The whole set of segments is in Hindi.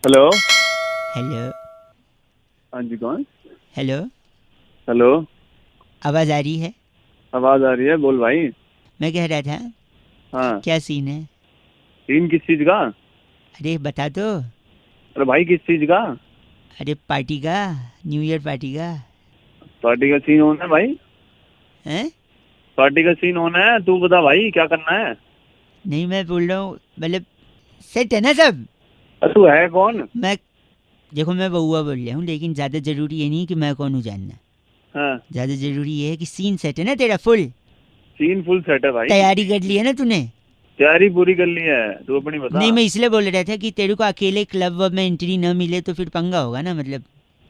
हेलो। हेलो। हाँ जी, कौन? हेलो। हेलो। आवाज़ आ रही है? आवाज आ रही है, बोल भाई। मैं कह रहा था हाँ। क्या सीन है? सीन किस चीज का? अरे बता दो। अरे भाई, किस चीज का? अरे पार्टी का, न्यू ईयर पार्टी का। पार्टी का सीन होना है भाई। हैं? पार्टी का सीन होना है, तू बता भाई क्या करना है। नहीं, मैं बोल रहा हूँ मतलब सेट है ना सब? अरे तू है कौन? मैं देखो, मैं बउआ बोल रहा हूँ, लेकिन ज़्यादा ज़रूरी ये नहीं कि मैं कौन हूँ जानना। हाँ। ज़्यादा ज़रूरी ये है कि सीन सेट है ना तेरा फुल? सीन फुल सेट है भाई। तैयारी कर ली है ना तूने? तैयारी पूरी कर ली है, तू अपनी बता। नहीं, मैं इसलिए बोल रहा था कि तेरे को अकेले क्लब वब में एंट्री न मिले तो फिर पंगा होगा ना, मतलब।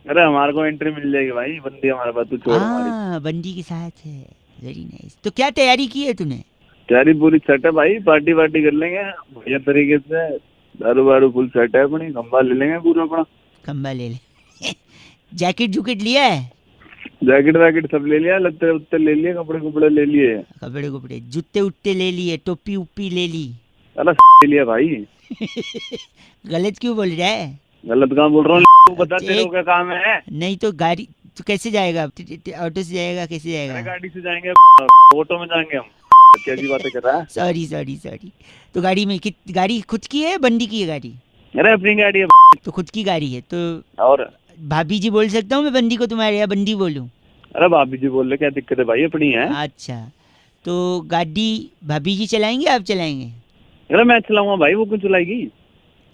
अरे हमारे को एंट्री मिल जाएगी भाई, बंदी हमारे पास, तू छोड़ हमारी। हाँ, बंदी के साथ है। Very nice. तो क्या तैयारी की है तूने? तैयारी पूरी सेट है भाई, पार्टी वार्टी कर लेंगे बढ़िया तरीके से। दारू वारू फुल सेट है, अपनी खंबा ले लेंगे पूरा अपना। खंबा ले ले। जैकेट जूकेट लिया है? जैकेट वैकेट सब ले लिया, लत्ते उत्ते ले लिए, कपड़े कुपड़े ले लिए। कपड़े कपड़े जूते उट्टे ले लिए, टोपी उप्पी ले ली? अरे ले लिया भाई। गलत क्यों बोल रहा है? गलत कहाँ बोल रहा हूँ? तू बता, तेरे को एक क्या काम है? नहीं तो गाड़ी तो कैसे जाएगा? ऑटो से जाएगा? कैसे अरे जाएगा? गाड़ी से जाएंगे, ऑटो में जाएंगे हम। कैसी बातें कर रहा है? Sorry sorry sorry. तो गाड़ी में गाड़ी खुद की है बंदी की है गाड़ी? अरे अपनी गाड़ी है। तो खुद की गाड़ी है तो और भाभी जी बोल सकता हूँ मैं बंदी को तुम्हारे, या बंदी बोलूँ? अरे भाभी जी बोल रहे, क्या दिक्कत है भाई, अपनी है। अच्छा, तो गाड़ी भाभी जी चलाएंगे आप चलाएंगे? अरे मैं चलाऊंगा भाई, वो क्यों चलाएगी?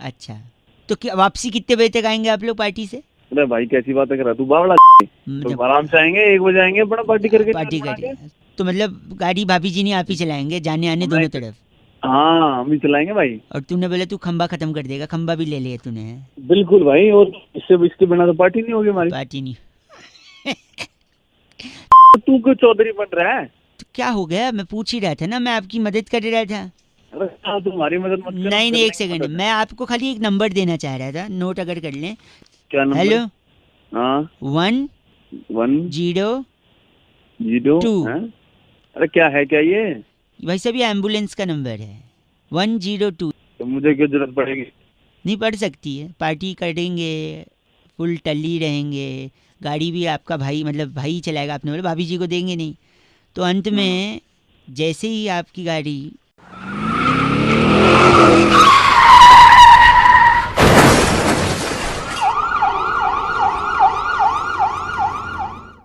अच्छा, तो क्या वापसी कितने बजे तक आएंगे आप लोग पार्टी से? अरे भाई कैसी बातें कर रहा है तू, बावड़ा। तो मतलब आराम से आएंगे, 1 बजे आएंगे अपना, पार्टी करके पार्टी निकल बना करें के। तो मतलब गाड़ी भाभी जी नहीं आप ही चलाएंगे जाने आने हमें दोनों तरफ? हाँ, हम ही चलाएंगे भाई। और तूने बोला तू खंबा खत्म कर देगा, खंबा भी ले लिया तूने? बिल्कुल भाई, और इससे इसके बिना तो पार्टी नहीं होगी हमारी। पार्टी नहीं? तो तू क्यों चौधरी बन रहा है? तो क्या हो गया? मैं पूछ ही रहा था ना, मैं आपकी मदद कर रहा था। अरे हाँ, तुम्हारी मदद मत कर, हम नहीं कर नहीं, एक लेंगे सेकंड, मदद। मैं आपको खाली एक नंबर देना चाह रहा था, नोट अगर कर लें। क्या नंबर? हेलो। हाँ। 102। 10 है। अरे क्या है, क्या ये? भाई साहब, ये एम्बुलेंस का नंबर है। 102। तो मुझे क्यों जरूरत पड़ेगी? नहीं पड़ सकती है, पार्टी करेंगे, फुल टल्ली रहेंगे। गाड़ी भी आपका भाई, मतलब भाई चलाएगा, आपने बोला भाभी जी को देंगे नहीं। तो अंत हाँ। में जैसे ही आपकी गाड़ी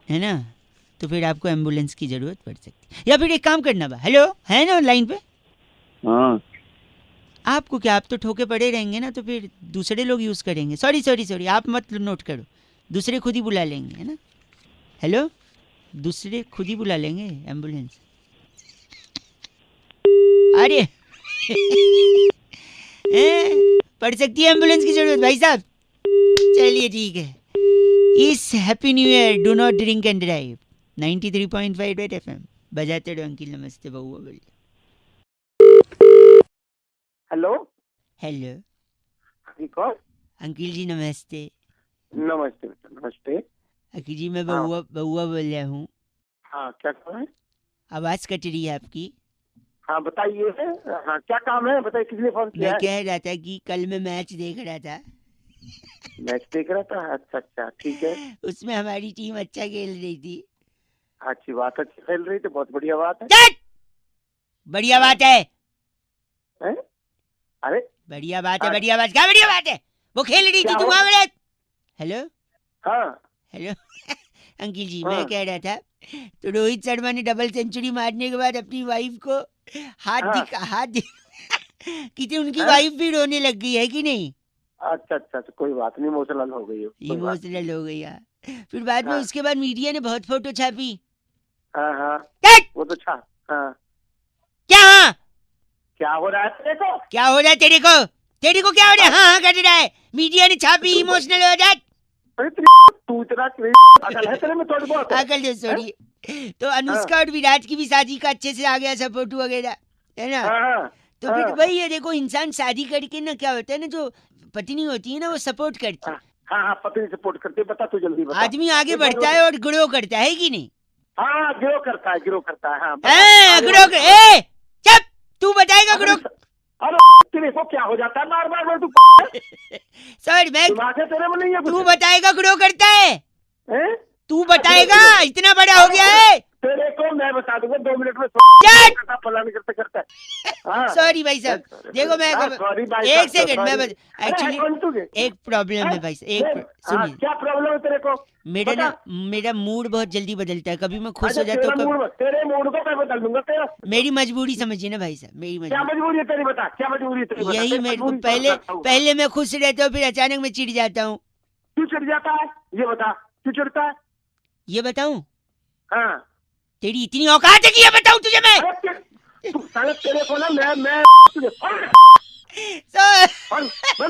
है ना, तो फिर आपको एम्बुलेंस की ज़रूरत पड़ सकती है। या फिर एक काम करना बा, हेलो है ना लाइन पे? हाँ। आपको क्या, आप तो ठोके पड़े रहेंगे ना, तो फिर दूसरे लोग यूज़ करेंगे। सॉरी सॉरी सॉरी, आप मत नोट करो, दूसरे खुद ही बुला लेंगे, है ना? हेलो, दूसरे खुद ही बुला लेंगे एम्बुलेंस। अरे पड़ सकती है एम्बुलेंस की ज़रूरत भाई साहब। चलिए ठीक है। इस happy new year do not drink and drive. 93.5 red FM बजाते रहो। अंकिल नमस्ते, बउआ बोलिए। हेलो। हेलो। जी कौन? अंकिल जी नमस्ते। नमस्ते बेटा, नमस्ते। अंकिल जी मैं हाँ। बउआ बउआ बोल रहा हूँ। हाँ, क्या काम है? आवाज़ कट रही है आपकी। हाँ बताइए। हाँ, क्या काम है बताइए, किस लिए फोन मैं किया है? कह रहा था कि कल मैं मैच देख रहा था। मैच देख रहा था? अच्छा अच्छा, ठीक है। उसमें हमारी टीम अच्छा खेल रही थी। अच्छी बात, अच्छी खेल रही तो बहुत बढ़िया बात है। चट! बढ़िया हाँ। बात है। हैं? अरे। बढ़िया बात है, हाँ, बढ़िया बात, क्या बढ़िया बात है? वो खेल रही क्या थी, तुम हो? वहां बड़े। हेलो। हाँ। हेलो। अंकिल जी मैं हाँ। कह रहा था, तो रोहित शर्मा ने डबल सेंचुरी मारने के बाद अपनी वाइफ को हाँ। हाथ कितनी उनकी हाँ। वाइफ भी रोने लग गई है कि नहीं? अच्छा अच्छा अच्छा, कोई बात नहीं, इमोशनल हो गई हो, कोई बात नहीं। इमोशनल हो गई यार। फिर बाद में हाँ। उसके बाद मीडिया ने बहुत फोटो छापी। हाँ। हाँ। हट! वो तो अच्छा। हाँ। क्या हाँ? क्या हो रहा है तेरे को? क्या हो रहा है तेरे को? तेरे को क्या हो रहा है? हाँ, हाँ हाँ कर रहा है, मीडिया ने छापी, तुमको। इमोशनल हो जाए। अरे तू इतना अकल है तेरे में थोड़ी बहुत? अकल जो हैं? सॉरी। तो हाँ। अनुष्का और विराट की भी शादी का अच्छे से आ गया सब फोटो वगैरह, है ना? हाँ। हाँ। तो फिर हाँ। वही है, देखो इंसान शादी करके ना क्या होता है ना, जो पत्नी होती है ना वो सपोर्ट करती। हाँ। हाँ। हाँ, पत्नी सपोर्ट करती है, बता तू जल्दी बता। आदमी आगे एक बार बढ़ता है और ग्रो करता है कि नहीं? हाँ, गिरो करता है, गिरो करता है। हाँ बता, हाँ आगे ग्रो वाली कर, खबर। ए चुप, तू बताएगा अरे ग्रो। अरे तेरे को क्या हो जाता है बार बार तू सर मैं दिमाग है तेरे में नहीं है तू कुछ बताएगा ग्रो करता है, हैं? तू बताएगा, इतना बड़ा हो गया है। तेरे को मैं बता दूंगा 2 मिनट में चट! करता फलाने करते करता है हाँ। सॉरी भाई साहब, देखो मैं सॉरी भाई एक साहब, सेकंड मैं sorry। अरे, एक्चुअली कौन तू के? एक प्रॉब्लम है भाई साहब, हाँ, सुनिए, क्या प्रॉब्लम है तेरे को मेरा बता। ना मेरा मूड बहुत जल्दी बदलता है, कभी मैं खुश अच्छा, हो जाता हूँ, तेरे मूड को मैं बदल दूंगा तेरा। मेरी मजबूरी समझिए ना भाई साहब, मेरी क्या मजबूरी मजबूरी है तेरी बता, क्या मजबूरी है तेरी बता, यही तेरी मेरे को मजबूरी पहले समझ सकता हूँ। पहले मैं खुश रहता हूँ, फिर अचानक मैं चिढ़ जाता हूँ। क्यों चिढ़ जाता है ये बता, क्यों चिढ़ता है? ये बताऊं, हाँ तेरी इतनी औकात है कि ये बताऊं तुझे मैं? अरे तू साले तेरे को ना मैं तुझे सर, मैं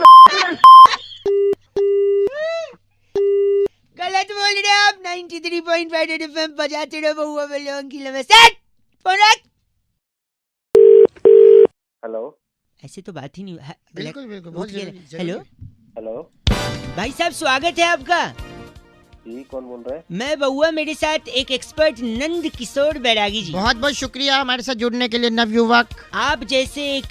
गलत बोल रहे हैं आप। 93.5 रेड एफएम बजाते रहो, बहुआ बल्लू की लमे सेट फोन रख। हेलो ऐसे तो बात ही नहीं बिल्कुल बिल्कुल बहुत जरूरी, हेलो हेलो भाई साहब, स्वागत है आपका। जी कौन बोल रहे हैं? मैं बहुआ, मेरे साथ एक एक्सपर्ट नंद किशोर बैरागी जी। बहुत बहुत शुक्रिया हमारे साथ जुड़ने के लिए नवयुवक। आप जैसे एक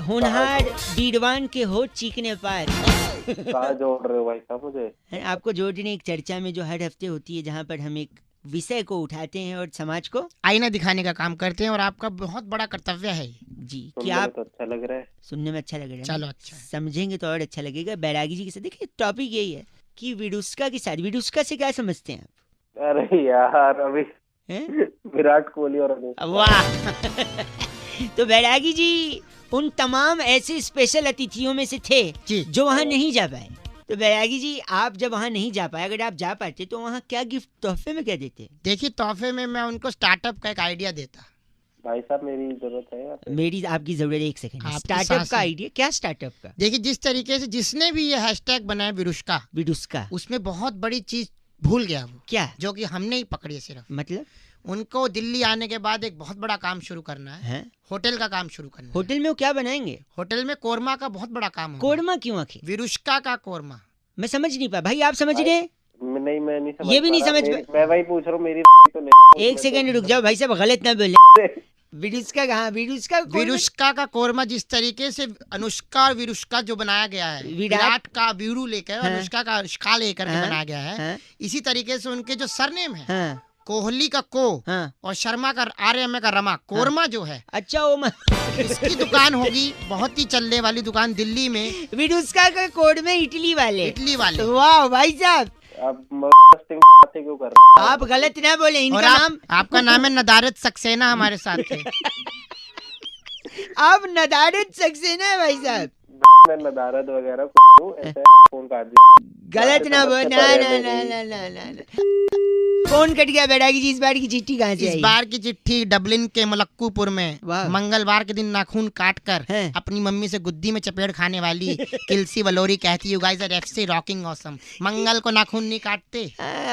होनहार बीरवान के हो चीखने पार। कहाँ जोड़ रहे हो भाई साहब मुझे? आपको जोड़ने एक चर्चा में जो हर हफ्ते होती है, जहाँ पर हम एक विषय को उठाते हैं और समाज को आईना दिखाने का काम करते हैं, और आपका बहुत बड़ा कर्तव्य है ये। जी कि सुनने में आप तो अच्छा लग रहा है। सुनने में अच्छा लग रहा है, चलो अच्छा। समझेंगे तो और अच्छा लगेगा। बैरागी जी के साथ देखिए, टॉपिक यही है कि विडुस्का के साथ, विडुस्का से क्या समझते हैं आप? अरे यार अभी हैं? विराट कोहली और अनुष्का। वाह तो बैरागी जी उन तमाम ऐसे स्पेशल अतिथियों में से थे जी। जो वहाँ नहीं जा पाए। तो बैरागी जी, आप जब वहाँ नहीं जा पाए, अगर आप जा पाते तो वहाँ क्या गिफ्ट तोहफे में क्या देते? देखिए, तोहफे में मैं उनको स्टार्टअप का एक आइडिया देता। भाई साहब मेरी जरूरत है यहाँ पे। मेरी आपकी जरूरत है, एक सेकंड। आपकी स्टार्टअप सांसें। का आइडिया क्या? स्टार्टअप का देखिए, जिस तरीके से जिसने भी ये हैशटैग बनाया विरुष्का, विडुस्का, उसमें बहुत बड़ी चीज भूल गया वो, क्या जो कि हमने ही पकड़ी है सिर्फ। मतलब? उनको दिल्ली आने के बाद एक बहुत बड़ा काम शुरू करना है, है? होटल का काम शुरू करना है। होटल में वो क्या बनाएंगे? होटल में कोरमा का बहुत बड़ा काम होगा। कोरमा क्यों आखिर? विरुष्का का कोरमा। मैं समझ नहीं पाया भाई, आप समझ रहे हैं? नहीं मैं नहीं समझ ये भी पा नहीं रहा। समझ मैं वही पूछ रहा हूँ मेरी तो नहीं। एक सेकंड रुक जाओ भाई साहब, गलत ना बोले। विडुस्का कहाँ? विडुस्का विरुष्का का कोरमा जिस तरीके से अनुष्का और विरुष्का जो बनाया गया है, विराट का वीरू लेकर हाँ। अनुष्का का अनुष्का लेकर के हाँ। बनाया गया है, हाँ। इसी तरीके से उनके जो सरनेम है, हाँ कोहली का को हाँ। और शर्मा का आर्यमा का रमा, कोरमा जो है अच्छा वो इसकी दुकान होगी, बहुत ही चलने वाली दुकान दिल्ली में, विडुस्का का कोड में इटली वाले। इटली वाले। वाह भाई साहब, आप बातें क्यों कर रहे हो? आप गलत ना बोले। और इनका नाम आपका नाम है नदारत सक्सेना, हमारे साथ थे। आप नदारत सक्सेना है भाई साहब। मैं नदारत वगैरह हूँ, ऐसे फोन काट दी। गलत ना बोल, ना परे ना मेरी। ना ना ना ना ना। फोन कट गया। बैरागी जी, इस बार की चिट्ठी कहाँ से इस आई? बार की चिट्ठी डबलिन के मलक्कूपुर में वाह। मंगलवार के दिन नाखून काट कर हैं। अपनी मम्मी से गुद्दी में चपेट खाने वाली किलसी वलोरी कहती, यू गाइस आर एफसी रॉकिंग ऑसम। मंगल को नाखून नहीं काटते,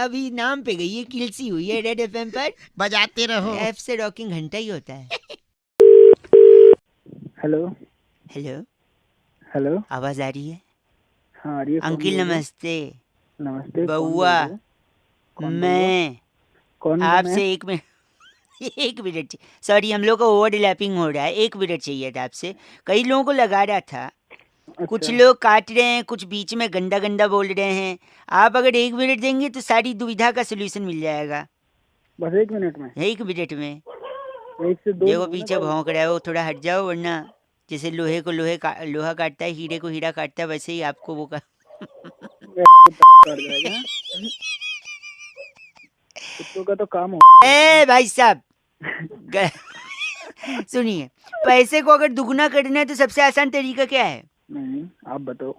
अभी नाम पे गई है, किलसी हुई है। रेड एफएम पर बजाते रहो। एफ से रॉकिंग घंटा ही होता है। हेलो हेलो, हेलो, आवाज आ रही है? हाँ आ रही है। कौन अंकिल बोल रहे हैं? नमस्ते। नमस्ते। बउआ, मैं कौन आपसे एक मिनट एक मिनट, सॉरी हम लोग का ओवरलैपिंग हो रहा है। 1 मिनट चाहिए था आपसे। कई लोगों को लगा रहा था, कुछ लोग काट रहे हैं, कुछ बीच में गंदा गंदा बोल रहे हैं। आप अगर 1 मिनट देंगे तो सारी दुविधा का सोल्यूशन मिल जाएगा। बस 1 मिनट में? 1 मिनट में। 1 से 2। देखो पीछे भौंक रहा है वो, थोड़ा हट जाओ, वरना जैसे लोहे को लोहा काटता है, हीरे को हीरा काटता है, वैसे ही आपको वो कुत्तों का तो काम हो। ए भाई साहब सुनिए, पैसे को अगर दुगना करना है तो सबसे आसान तरीका क्या है? नहीं, आप बताओ।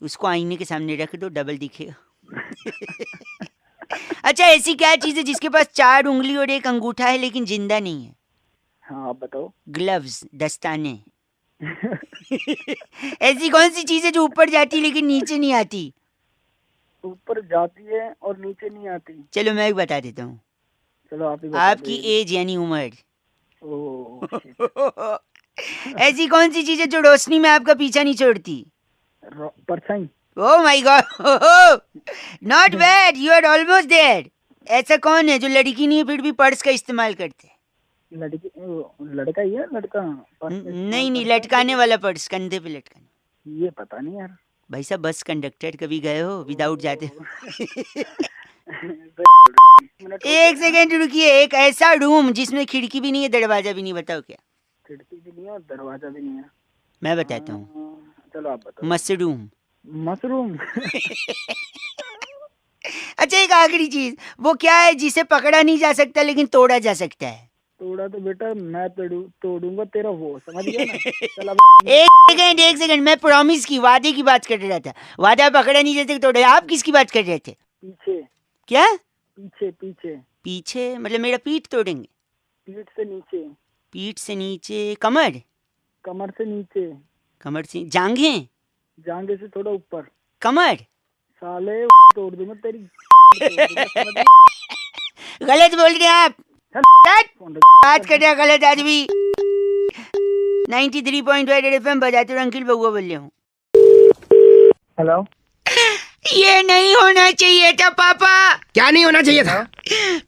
उसको आईने के सामने रख दो, डबल दिखेगा। अच्छा, ऐसी क्या चीज है जिसके पास 4 उंगली और 1 अंगूठा है लेकिन जिंदा नहीं है? हाँ आप बताओ। ग्लव्स, दस्ताने। ऐसी कौन सी चीज है जो ऊपर जाती लेकिन नीचे नहीं आती? ऊपर जाती है और नीचे नहीं आती। चलो मैं एक बता देता हूँ। चलो आप ही बता आपकी एज यानी उम्र। ओह ऐसी कौन सी चीज है जो रोशनी में आपका पीछा नहीं छोड़ती? परछाई। Oh my God, not bad, you are almost there. ऐसा कौन है जो लड़की नहीं है फिर भी पर्स का इस्तेमाल करते? लड़की लड़का ही है लड़का नहीं नहीं, लटकाने वाला पर्स, कंधे पे लटकाने। ये पता नहीं यार। भाई साहब बस कंडक्टर कभी गए हो विदाउट जाते हो? एक सेकेंड रुकिए, एक ऐसा रूम जिसमें खिड़की भी नहीं है दरवाजा भी नहीं, बताओ क्या? खिड़की भी नहीं है और दरवाजा भी नहीं है। मैं बताता हूँ, चलो आप बताओ। मशरूम। मशरूम। अच्छा एक आखिरी चीज, वो क्या है जिसे पकड़ा नहीं जा सकता लेकिन तोड़ा जा सकता है? तोड़ा तो बेटा मैं तोड़ूंगा तेरा वो, समझ गया ना? चल अब एक सेकंड, मैं प्रॉमिस की, वादे की बात कर रहा था। वादा पकड़ा नहीं जाते तोड़े। आप किसकी बात कर रहे थे? पीछे। क्या पीछे पीछे पीछे? मतलब मेरा पीठ तोड़ेंगे? पीठ से नीचे। पीठ से नीचे? कमर? कमर से नीचे। कमर से जांघें? जांघे से थोड़ा ऊपर। कमर? साले तोड़ दूंगा तेरी। गलत बोल रहे हैं आप। बात कर रहे हैं गलत आदमी। 93.5 FM बजाते हुए अंकिल बउआ बोल रहे हूँ। हेलो। ये नहीं होना चाहिए था पापा। क्या नहीं होना चाहिए था?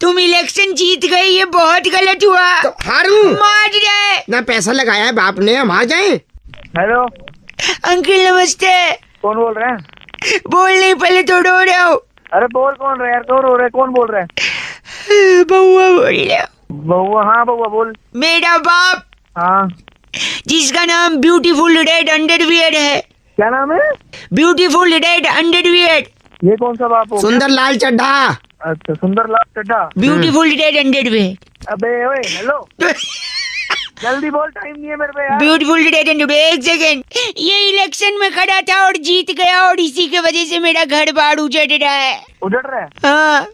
तुम इलेक्शन जीत गए, ये बहुत गलत हुआ। तो हारूं? मार जाए ना पैसा लगाया है बाप ने, हम हार जाए। हेलो। अंकिल नमस्ते। कौन बोल रहे हैं? बोल नहीं, पहले तो रो रहे हो। अरे बोल कौन रहा है यार? कौन रो रहा है? कौन बोल रहा है? बउआ बोल रहे हो। बउआ? हाँ बउआ बोल। मेरा बाप हाँ। जिसका नाम ब्यूटीफुल रेड अंडरवियर है। क्या नाम है? Beautiful red underwear. ये कौन सा बाप हो? सुंदर लाल चड्ढा। अच्छा सुंदर लाल चड्ढा। Beautiful red underwear. अबे ओए हेलो। जल्दी बोल, टाइम नहीं है मेरे पे यार। Beautiful red underwear. एक सेकेंड, ये इलेक्शन में खड़ा था और जीत गया और इसी के वजह से मेरा घर बार उजड़ रहा है। उजड़ रहा है? हाँ,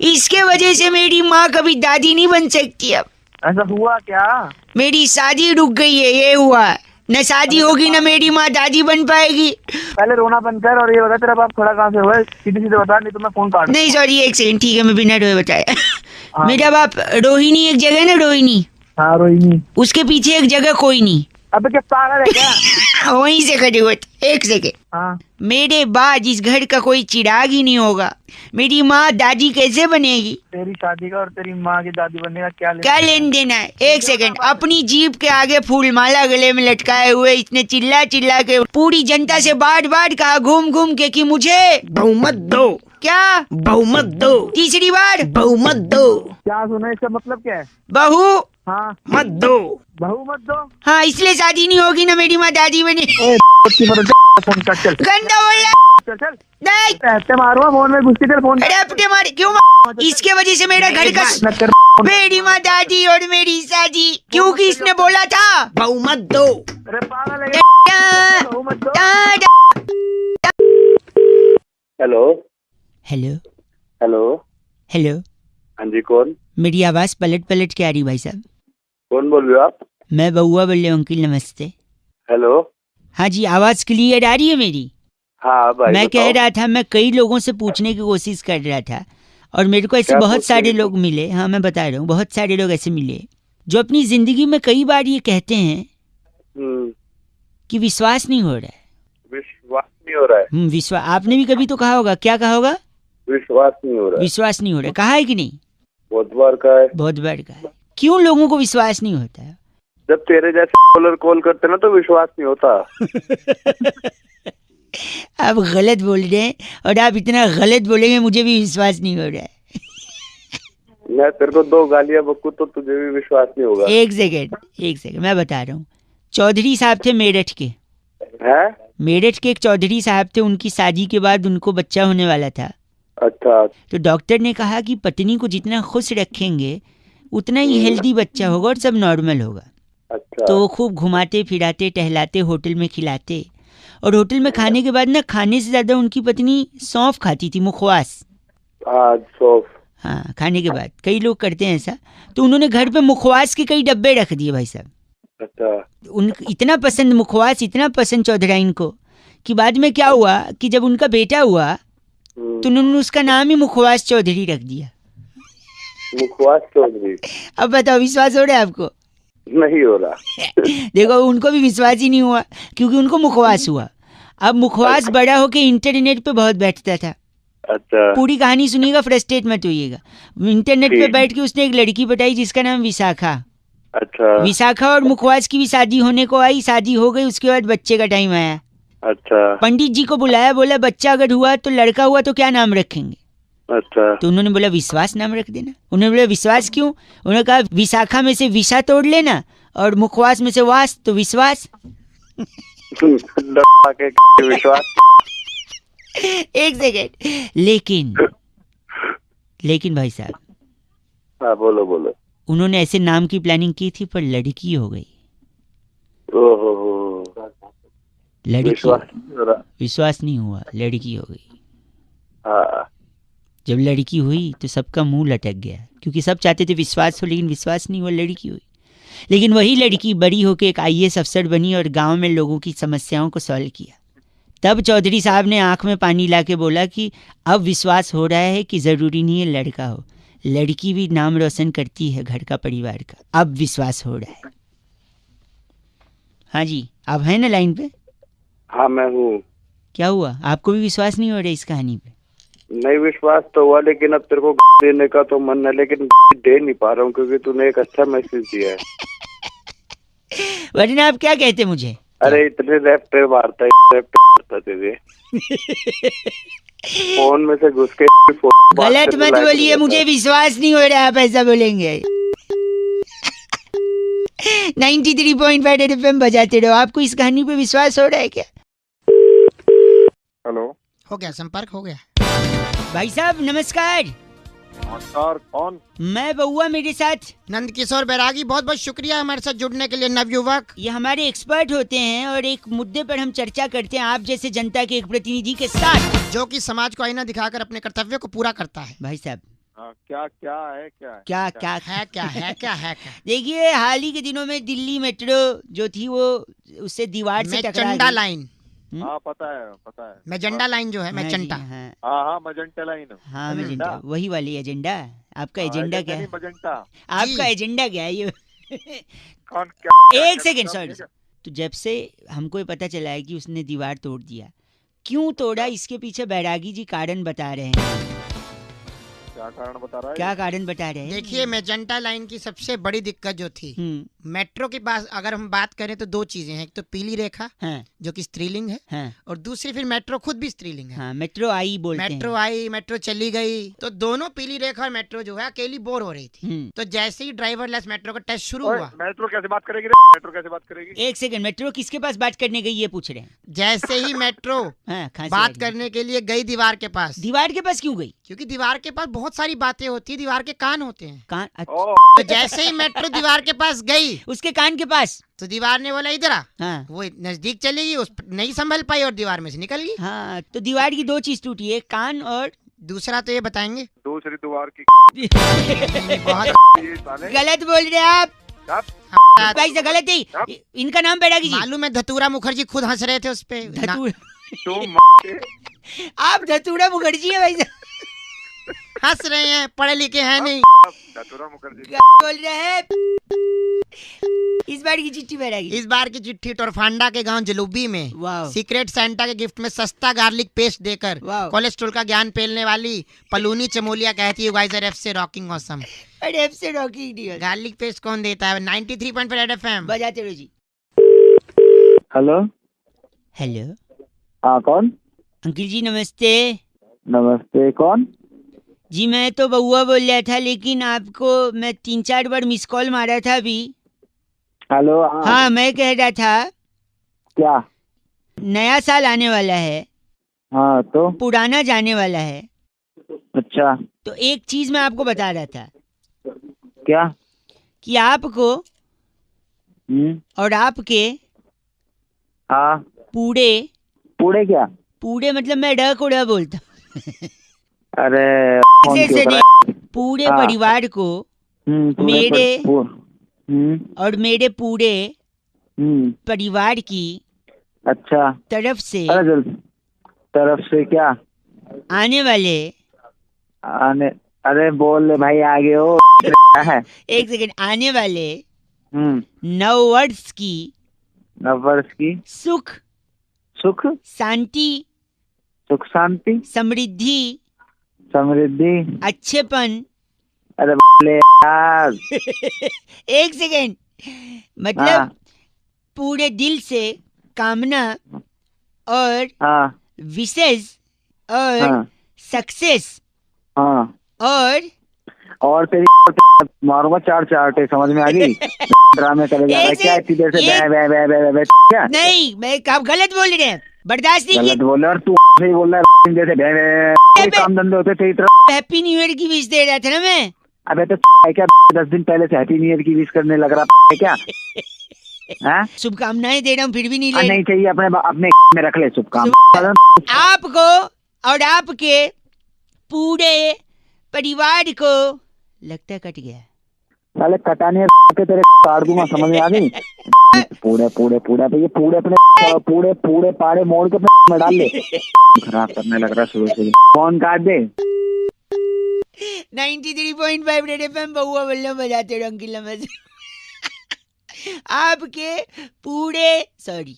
इसके वजह से मेरी माँ कभी दादी नहीं बन सकती। अब ऐसा हुआ क्या? मेरी शादी रुक गई है, ये हुआ। न शादी होगी न मेरी माँ दादी बन पाएगी। पहले रोना बंद कर और ये बता तेरा बाप खड़ा कहाँ से हुआ है? सीधे सीधे बता, नहीं तो मैं फोन काट। नहीं सॉरी, एक सेकंड, ठीक है मैं बिना रोए बताया। मेरा बाप रोहिणी एक जगह ना, रोहिणी, हाँ रोहिणी, उसके पीछे एक जगह कोई नहीं। अबे क्या पागल है क्या? वहीं से खड़े हुए थे। एक सेकेंड, हाँ मेरे बाद इस घर का कोई चिराग ही नहीं होगा, मेरी माँ दादी कैसे बनेगी? तेरी शादी का और तेरी माँ की दादी बनने का क्या लेन देना है? एक सेकंड, अपनी जीप के आगे फूल माला गले में लटकाए हुए इसने चिल्ला चिल्ला के पूरी जनता से बार बार कहा घूम घूम के कि मुझे बहुमत दो। क्या बहुमत दो? तीसरी बार बहुमत दो। क्या सुना? इसका मतलब क्या है? बहू हाँ मत दो। बहू मत दो। हाँ, इसलिए शादी नहीं होगी ना मेरी माँ दादी बने। फोन काट, चल गंदा बोल रहा चल चल। नहीं। पैसे मारूंगा फोन में घुस के, चल फोन। अरे अपने मार क्यों इसके वजह से मेरा घर का, मत कर। मेरी माँ दादी और मेरी शादी, क्योंकि इसने बोला था बहुमत दो। अरे पागल है, बहू मत दो। Hello hello hello. हेलो, हाँ जी कौन? मेरी आवाज पलट पलट के आ रही भाई साहब। कौन बोल रहे हो आप? मैं बउआ बोल रहा हूँ अंकिल, नमस्ते। हेलो। हाँ जी, आवाज क्लियर आ रही है मेरी? हाँ भाई मैं बताओ। कह रहा था, मैं कई लोगों से पूछने की कोशिश कर रहा था और मेरे को ऐसे क्या बहुत पूछने सारे की लोग मिले। हाँ मैं बता रहा हूँ, बहुत सारे लोग ऐसे मिले जो अपनी जिंदगी में कई बार ये कहते हैं कि विश्वास नहीं हो रहा है। विश्वास नहीं हो रहा है? विश्वास, आपने भी कभी तो कहा होगा। क्या कहा होगा? विश्वास नहीं हो रहा है। विश्वास नहीं हो रहा है, कहा है कि नहीं? बहुत बार का है। बहुत बार कहा है। क्यों लोगों को विश्वास नहीं होता है? जब तेरे जैसे कॉलर कॉल करते ना तो विश्वास नहीं होता। आप गलत बोल रहे हैं और आप इतना गलत बोलेंगे मुझे भी विश्वास नहीं हो रहा है। मैं तेरे को 2 गालियां बकूं तो तुझे भी विश्वास नहीं होगा। एक सेकंड मैं बता रहा हूँ। चौधरी साहब थे मेरठ के, हैं? मेरठ के एक चौधरी साहब थे, उनकी शादी के बाद उनको बच्चा होने वाला था। अच्छा। तो डॉक्टर ने कहा कि पत्नी को जितना खुश रखेंगे उतना ही हेल्दी बच्चा होगा और सब नॉर्मल होगा। अच्छा। तो वो खूब घुमाते फिराते टहलाते, होटल में खिलाते, और होटल में खाने के बाद ना, खाने से ज्यादा उनकी पत्नी सौंफ खाती थी, मुखवास। हाँ सौंफ। हाँ, खाने के बाद कई लोग करते हैं ऐसा। तो उन्होंने घर पे मुखवास के कई डब्बे रख दिए भाई साहब। अच्छा। उन इतना पसंद मुखवास, इतना पसंद चौधराइन को कि बाद में क्या हुआ कि जब उनका बेटा हुआ तो उन्होंने उसका नाम ही मुखवास चौधरी रख दिया। मुखवास चौधरी। अब बताओ विश्वास हो रहा है आपको? नहीं हो रहा। देखो, उनको भी विश्वास ही नहीं हुआ क्योंकि उनको मुखवास हुआ। अब मुखवास बड़ा होके इंटरनेट पे बहुत बैठता था। अच्छा। पूरी कहानी सुनिएगा, फ्रस्ट्रेट मत होइएगा। इंटरनेट पे बैठ के उसने एक लड़की पटाई जिसका नाम विशाखा। अच्छा विशाखा और मुखवास की भी शादी होने को आई, शादी हो गई, उसके बाद बच्चे का टाइम आया। अच्छा पंडित जी को बुलाया, बोला बच्चा अगर हुआ तो लड़का हुआ तो क्या नाम रखेंगे? अच्छा तो उन्होंने बोला विश्वास नाम रख देना। उन्होंने बोला विश्वास क्यों? उन्होंने कहा विशाखा में से विशा तोड़ लेना और मुखवास में से वास तो विश्वास। के विश्वास। एक सेकेंड, लेकिन भाई साहब, हाँ बोलो बोलो। उन्होंने ऐसे नाम की प्लानिंग की थी पर लड़की हो गई। ओहो, लड़की, विश्वास नहीं हुआ, लड़की हो गई। हाँ जब लड़की हुई तो सबका मुंह लटक गया, क्योंकि सब चाहते थे विश्वास हो, लेकिन विश्वास नहीं हुआ, लड़की हुई। लेकिन वही लड़की बड़ी होकर एक IAS अफसर बनी और गांव में लोगों की समस्याओं को सॉल्व किया। तब चौधरी साहब ने आंख में पानी ला के बोला कि अब विश्वास हो रहा है कि ज़रूरी नहीं है लड़का हो, लड़की भी नाम रोशन करती है घर का, परिवार का। अब विश्वास हो रहा है। हाँ जी, आप हैं ना लाइन पे? हाँ मैं हूँ। क्या हुआ, आपको भी विश्वास नहीं हो रहा इस कहानी पे? नहीं विश्वास तो हुआ, लेकिन अब तेरे को देने का तो मन है, लेकिन दे नहीं पा रहा हूँ क्योंकि तूने एक अच्छा मैसेज दिया है। वरना आप क्या कहते मुझे? अरे इतने रैप पे मारता है तुझे। फोन में से घुस के गलत मत बोलिए, मुझे विश्वास नहीं हो रहा है, आप ऐसा बोलेंगे। 93.5 FM बजाते रहो। आपको इस कहानी पे विश्वास हो रहा है क्या? हेलो, हो गया, संपर्क हो गया। भाई साहब नमस्कार। नमस्कार, कौन? मैं बउआ, मेरे साथ नंद किशोर बैरागी, बहुत बहुत शुक्रिया हमारे साथ जुड़ने के लिए नवयुवक। ये हमारे एक्सपर्ट होते हैं और एक मुद्दे पर हम चर्चा करते हैं आप जैसे जनता के एक प्रतिनिधि के साथ, जो कि समाज को आईना दिखाकर अपने कर्तव्य को पूरा करता है। भाई साहब क्या क्या है, क्या देखिए, हाल ही के दिनों में दिल्ली मेट्रो जो थी वो उससे दीवार से टकरा मेजेंटा गई। लाइन, हाँ पता है। मेजेंटा लाइन जो है, हाँ जी, मेजेंटा। हाँ मजेंटा लाइन। हाँ मेजेंटा, वही वाली एजेंडा। आपका एजेंडा क्या है? मजेंटा। आपका एजेंडा क्या है ये? कौन क्या? एक सेकेंड, सॉरी। तो जब से हमको ये पता चला है कि उसने दीवार तोड़ दिया, क्यों तोड़ा, इसके पीछे बैरागी जी कारण बता रहे हैं। क्या कारण बता रहा है? क्या कारण बता रहे हैं? देखिए, मेजेंटा लाइन की सबसे बड़ी दिक्कत जो थी, मेट्रो के पास अगर हम बात करें तो दो चीजें हैं। एक तो पीली रेखा, हाँ, जो कि स्त्रीलिंग है, हाँ, और दूसरी फिर मेट्रो खुद भी स्त्रीलिंग है। हाँ, मेट्रो आई बोलते हैं। मेट्रो आई, मेट्रो चली गई, तो दोनों पीली रेखा और मेट्रो जो है अकेली बोर हो रही थी। तो जैसे ही ड्राइवरलेस मेट्रो का टेस्ट शुरू हुआ, मेट्रो कैसे बात करेगी रे? मेट्रो कैसे बात करेगी? एक सेकंड, मेट्रो किसके पास बात करने गई ये पूछ रहे हैं? जैसे ही मेट्रो हाँ, खांसी आ बात गई। करने के लिए गई दीवार के पास। दीवार के पास क्यों गई? क्योंकि दीवार के पास बहुत सारी बातें होती है, दीवार के कान होते हैं। कान? तो जैसे ही मेट्रो दीवार के पास गई, उसके कान के पास। तो दीवार ने बोला इधर आ। हाँ, वो नजदीक चली गई, उस नहीं संभल पाई और दीवार में से निकल गई। हाँ, तो दीवार की दो चीज टूटी, एक कान और दूसरा तो ये बताएंगे। दूसरी दीवार की बहुत गलत बोल रहे हैं आप भाई साहब, गलत ही। इनका नाम बैरागी जी। मालूम है, धतूरा मुखर्जी खुद हंस रहे थे उस पे। आप धतूरा मुखर्जी है भाई साहब? हंस रहे हैं, पढ़े लिखे हैं नहीं। धतूरा मुखर्जी क्या बोल रहे हैं? इस बार की चिट्ठी बैरागी। इस बार की चिट्ठी टोरफांडा के गांव जलूबी में वाह। सीक्रेट सेंटा के गिफ्ट में सस्ता गार्लिक पेस्ट देकर वाह। कोलेस्ट्रॉल का ज्ञान पेलने वाली पलूनी चमोलिया कहती है, यू गाइस आर एफ से रॉकिंग ऑसम। अरे एफ से रॉकिंग नहीं। गार्लिक पेस्ट कौन देता है? 93.5 रेड एफएम बजाते रहो जी। हेलो, हेलो हाँ कौन? अंकिल जी नमस्ते। नमस्ते, कौन? जी मैं तो बउआ बोल रहा था, लेकिन आपको मैं 3-4 बार मिस कॉल मारा था अभी। हेलो, हाँ, मैं कह रहा था क्या? नया साल आने वाला है, हाँ तो पुराना जाने वाला है, अच्छा तो एक चीज मैं आपको बता रहा था क्या? कि आपको और आपके हाँ पूरे पूरे क्या? पूरे मतलब मैं ड को ड बोलता हूँ। अरे ऐसे नहीं, पूरे हाँ। परिवार को मेरे और मेरे पूरे परिवार की अच्छा तरफ से तरफ से क्या आने वाले आने? अरे बोल ले भाई, आगे हो है। एक सेकंड, आने वाले 9 वर्ष की नववर्ष की सुख सुख शांति सुख शांति समृद्धि समृद्धि अच्छेपन। अरे ले यार, एक सेकेंड, मतलब हाँ पूरे दिल से कामना और हाँ विशेष और हाँ सक्सेस हाँ। और तेरी मारूंगा चार चाटे, समझ में आ गई? ड्रामे करे जा रहा है ऐसे- क्या इतनी देर से? एक- बे बे बे बे बे क्या नहीं, मैं आप गलत बोल रहे हैं, बर्दाश्त नहीं गलत किया। बोल रहा है? और तू सही बोल रहा है इतनी देर से बे बे। कोई काम धंधे होते तेरी तरह? हैप्पी न्यू ईयर की विश दे रहा था ना मैं। अबे तो है क्या 10 दिन पहले से हैप्पी न्यू ईयर की विश करने लग रहा है क्या? हैं? शुभकामनाएं दे रहा हूँ फिर भी नहीं ले नहीं चाहिए, अपने अपने में रख ले शुभकाम। आपको और आपके पूरे परिवार को लगता है कट गया। साले कटाने के तेरे काट दूंगा, समझ में आ गई? पूरे पूरे पूरे पे ये पूरे अपने पूरे पूरे पाड़े मोड़ के अपने में डाल ले। खराब करने लग रहा शुरू से। फोन काट दे। 93.5 रेड एफएम बहुआ बल्लम बजाते रहो अंकिल नमस्ते। आपके पूरे सॉरी